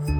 Good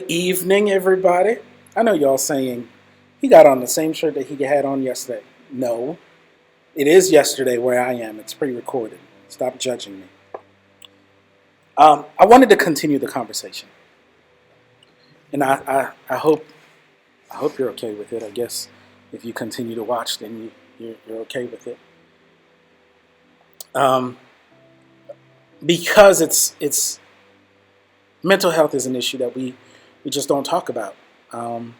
evening, everybody. I know y'all saying he got on the same shirt that he had on yesterday. No, it is yesterday where I am. It's pre-recorded. Stop judging me. I wanted to continue the conversation, and I hope you're okay with it. I guess if you continue to watch, then you're okay with it. Um, because it's mental health is an issue that we just don't talk about. Um,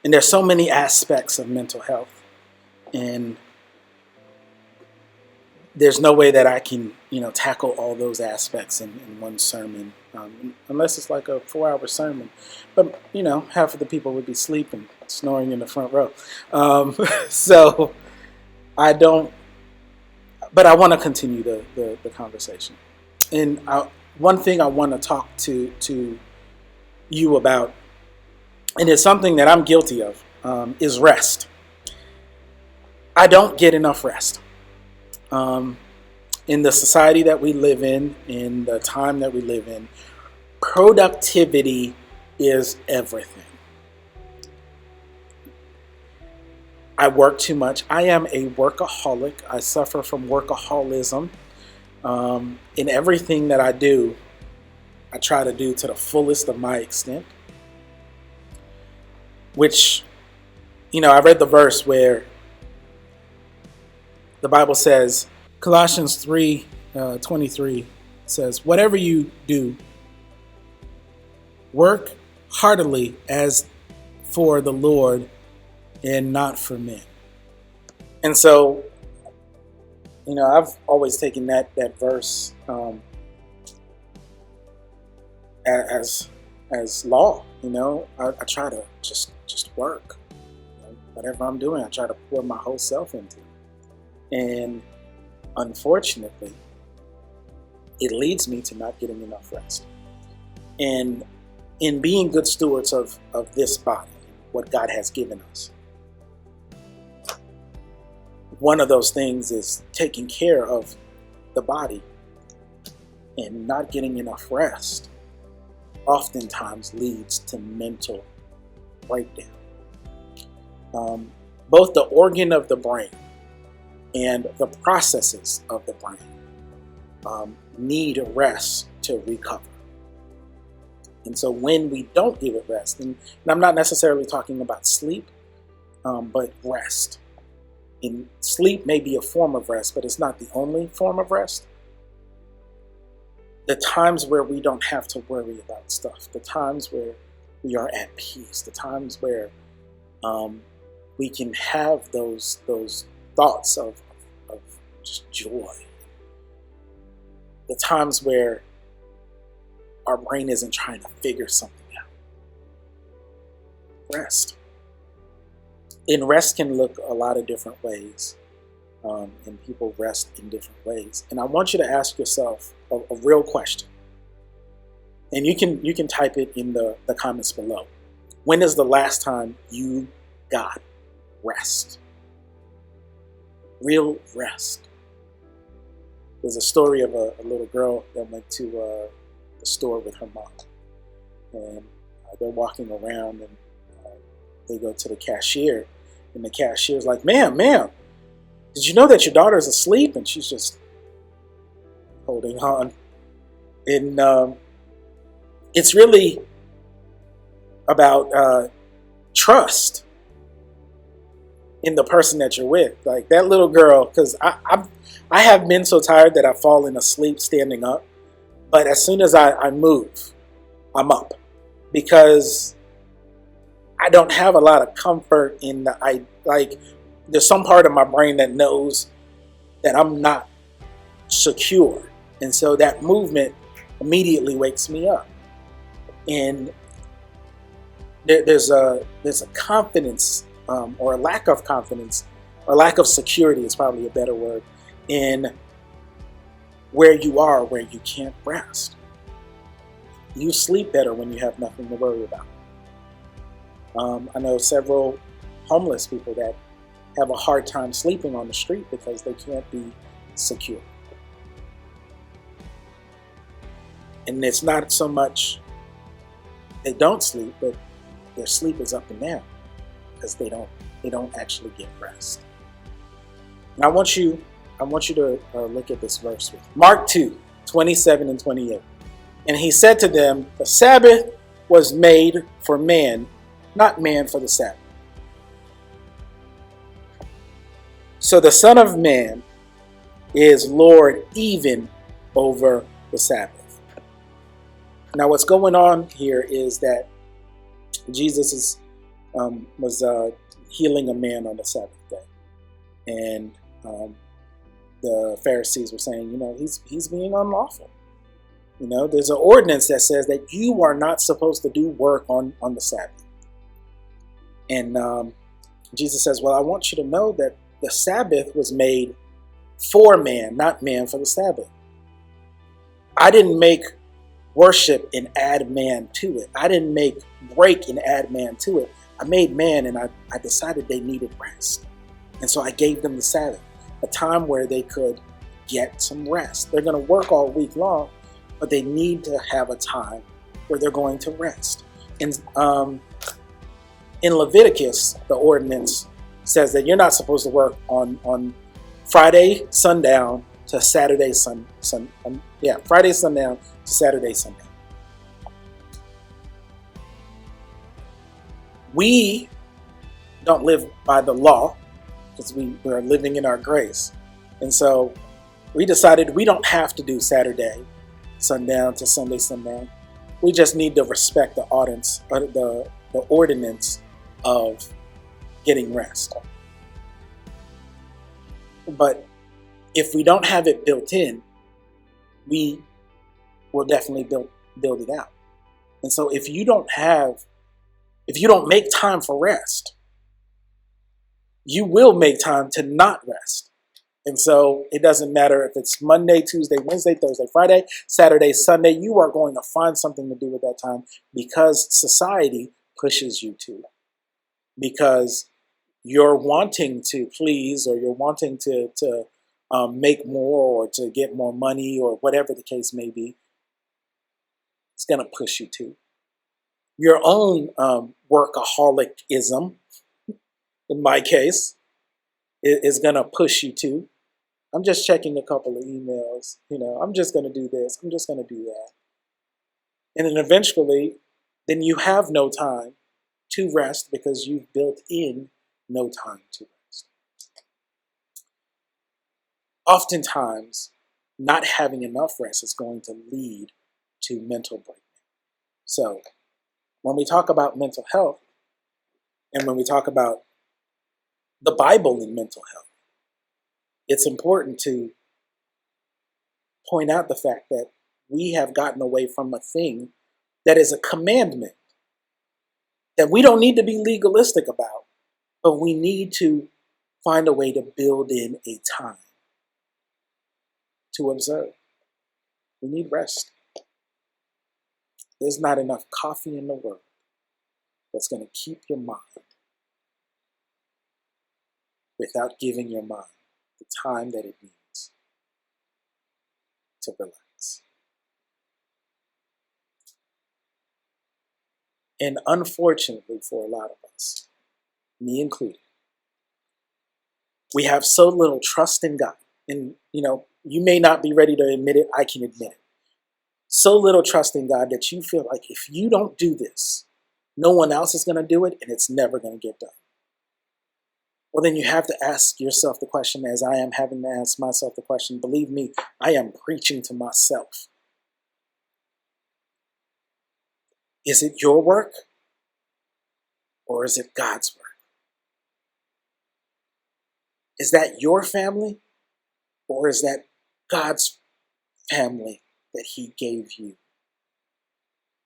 and there's so many aspects of mental health, and there's no way that I can, tackle all those aspects in one sermon, unless it's like a 4-hour sermon. But half of the people would be sleeping, snoring in the front row. So I don't, but I want to continue the conversation. And one thing I want to talk to you about, and it's something that I'm guilty of, is rest. I don't get enough rest. In the society that we live in the time that we live in, productivity is everything. I work too much. I am a workaholic. I suffer from workaholism. In everything that I do, I try to do to the fullest of my extent. Which, I read the verse where the Bible says, Colossians 3:23 says, whatever you do, work heartily as for the Lord and not for men. And so, I've always taken that verse as law. I try to just work. Whatever I'm doing, I try to pour my whole self into it. And unfortunately, it leads me to not getting enough rest. And in being good stewards of this body, what God has given us, one of those things is taking care of the body, and not getting enough rest oftentimes leads to mental breakdown. Both the organ of the brain and the processes of the brain need rest to recover. And so when we don't give it rest, and I'm not necessarily talking about sleep, but rest. And sleep may be a form of rest, but it's not the only form of rest. The times where we don't have to worry about stuff, the times where we are at peace, the times where we can have those thoughts of just joy, the times where our brain isn't trying to figure something out. Rest. And rest can look a lot of different ways, and people rest in different ways. And I want you to ask yourself a real question, and you can type it in the comments below. When is the last time you got rest? Real rest. There's a story of a little girl that went to the store with her mom, and they're walking around, and they go to the cashier, and the cashier's like, ma'am, did you know that your daughter's asleep? And she's just holding on. And it's really about trust in the person that you're with. Like that little girl, because I have been so tired that I've fallen asleep standing up. But as soon as I move, I'm up, because I don't have a lot of comfort in there's some part of my brain that knows that I'm not secure. And so that movement immediately wakes me up. And there's a confidence, or a lack of confidence, or lack of security is probably a better word, in where you are, where you can't rest. You sleep better when you have nothing to worry about. I know several homeless people that have a hard time sleeping on the street because they can't be secure. And it's not so much they don't sleep, but their sleep is up and down because they don't actually get rest. And I want you to look at this verse with Mark 2:27 and 28. And he said to them, the Sabbath was made for man, not man for the Sabbath. So the Son of Man is Lord even over the Sabbath. Now what's going on here is that Jesus was healing a man on the Sabbath day. And the Pharisees were saying, he's being unlawful. There's an ordinance that says that you are not supposed to do work on the Sabbath. And Jesus says, well, I want you to know that the Sabbath was made for man, not man for the Sabbath. I didn't make worship and add man to it. I didn't make break and add man to it. I made man and I decided they needed rest. And so I gave them the Sabbath, a time where they could get some rest. They're going to work all week long, but they need to have a time where they're going to rest. And in Leviticus, the ordinance says that you're not supposed to work on Friday sundown to Saturday Friday sundown to Saturday sundown. We don't live by the law because we are living in our grace. And so we decided we don't have to do Saturday sundown to Sunday sundown. We just need to respect the ordinance of getting rest. But if we don't have it built in, we will definitely build it out. And so if you don't make time for rest, you will make time to not rest. And so it doesn't matter if it's Monday, Tuesday, Wednesday, Thursday, Friday, Saturday, Sunday, you are going to find something to do with that time because society pushes you to. Because you're wanting to please, or you're wanting to make more, or to get more money, or whatever the case may be. It's going to push you to. Your own workaholicism, in my case, is going to push you to. I'm just checking a couple of emails. I'm just going to do this. I'm just going to do that. And then eventually, then you have no time to rest because you've built in no time to rest. Oftentimes, not having enough rest is going to lead to mental breakdown. So, when we talk about mental health, and when we talk about the Bible in mental health, it's important to point out the fact that we have gotten away from a thing that is a commandment that we don't need to be legalistic about, but we need to find a way to build in a time to observe. We need rest. There's not enough coffee in the world that's going to keep your mind without giving your mind the time that it needs to relax. And unfortunately for a lot of us, me included, we have so little trust in God. And, you may not be ready to admit it. I can admit it. So little trust in God that you feel like if you don't do this, no one else is going to do it, and it's never going to get done. Well, then you have to ask yourself the question, as I am having to ask myself the question. Believe me, I am preaching to myself. Is it your work, or is it God's work? Is that your family, or is that God's family that He gave you?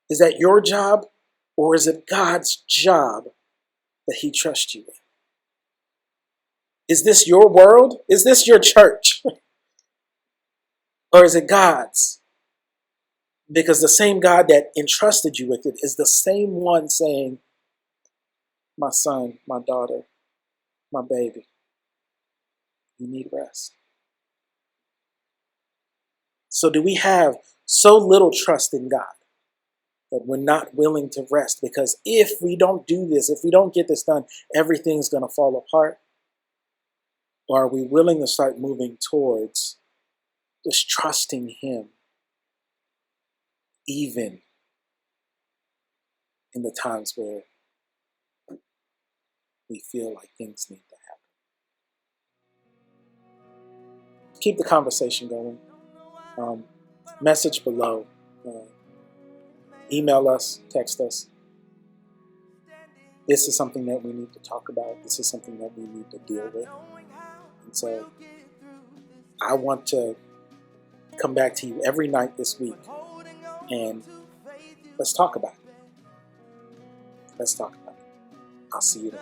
Is that your job, or is it God's job that He trusts you with? Is this your world? Is this your church? Or is it God's? Because the same God that entrusted you with it is the same one saying, my son, my daughter, my baby, you need rest. So do we have so little trust in God that we're not willing to rest? Because if we don't do this, if we don't get this done, everything's going to fall apart. Or are we willing to start moving towards just trusting Him, even in the times where we feel like things need to happen? Keep the conversation going. Message below. Email us, text us. This is something that we need to talk about. This is something that we need to deal with. And so I want to come back to you every night this week and let's talk about it. Let's talk about it. I'll see you then.